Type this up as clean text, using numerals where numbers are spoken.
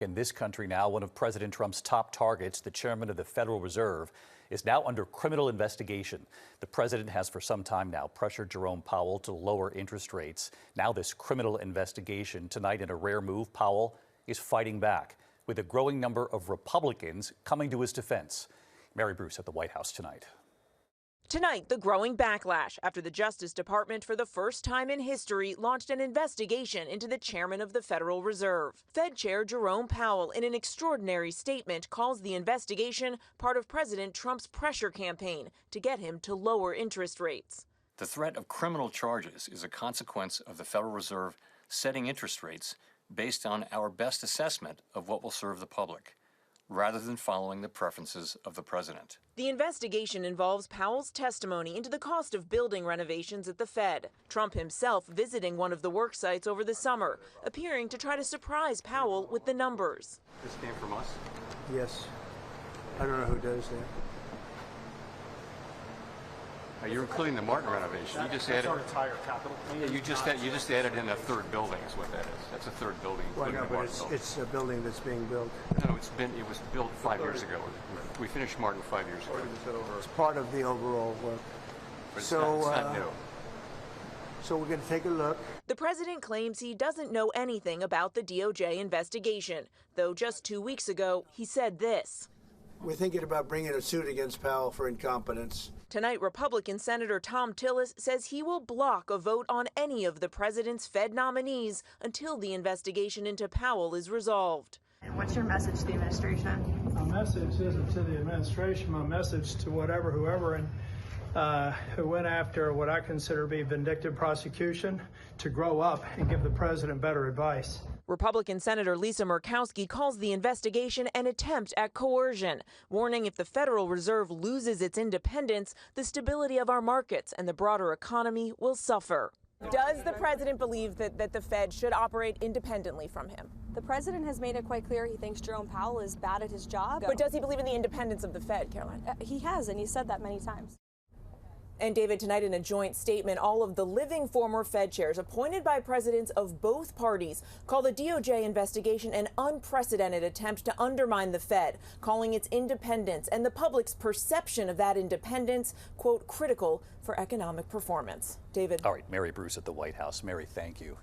In this country now, one of President Trump's top targets, the chairman of the Federal Reserve, is now under criminal investigation. The president has for some time now pressured Jerome Powell to lower interest rates. Now this criminal investigation. Tonight, in a rare move, Powell is fighting back, with a growing number of Republicans coming to his defense. Mary Bruce at the White House tonight. Tonight, the growing backlash after the Justice Department, for the first time in history, launched an investigation into the chairman of the Federal Reserve. Fed Chair Jerome Powell, in an extraordinary statement, calls the investigation part of President Trump's pressure campaign to get him to lower interest rates. The threat of criminal charges is a consequence of the Federal Reserve setting interest rates based on our best assessment of what will serve the public, rather than following the preferences of the president. The investigation involves Powell's testimony into the cost of building renovations at the Fed. Trump himself visiting one of the work sites over the summer, appearing to try to surprise Powell with the numbers. This came from us? Yes. I don't know who does that. You're including the Martin renovation. You just added our entire capital. Yeah, you just added in a third building is what that is. That's a third building. Well, no, including the but Martin building. it's a building that's being built. No, it was built 5 years ago. We finished Martin 5 years ago. It's part of the overall work. But it's So, not new. So we're going to take a look. The president claims he doesn't know anything about the DOJ investigation, though just 2 weeks ago he said this. We're thinking about bringing a suit against Powell for incompetence. Tonight, Republican Senator Thom Tillis says he will block a vote on any of the president's Fed nominees until the investigation into Powell is resolved. And what's your message to the administration? My message isn't to the administration. My message to whoever who went after what I consider to be vindictive prosecution to grow up and give the president better advice. Republican Senator Lisa Murkowski calls the investigation an attempt at coercion, warning if the Federal Reserve loses its independence, the stability of our markets and the broader economy will suffer. Does the president believe that the Fed should operate independently from him? The president has made it quite clear he thinks Jerome Powell is bad at his job. But does he believe in the independence of the Fed, Caroline? He has, and he's said that many times. And David, tonight in a joint statement, all of the living former Fed chairs appointed by presidents of both parties call the DOJ investigation an unprecedented attempt to undermine the Fed, calling its independence and the public's perception of that independence, quote, critical for economic performance. David. All right, Mary Bruce at the White House. Mary, thank you.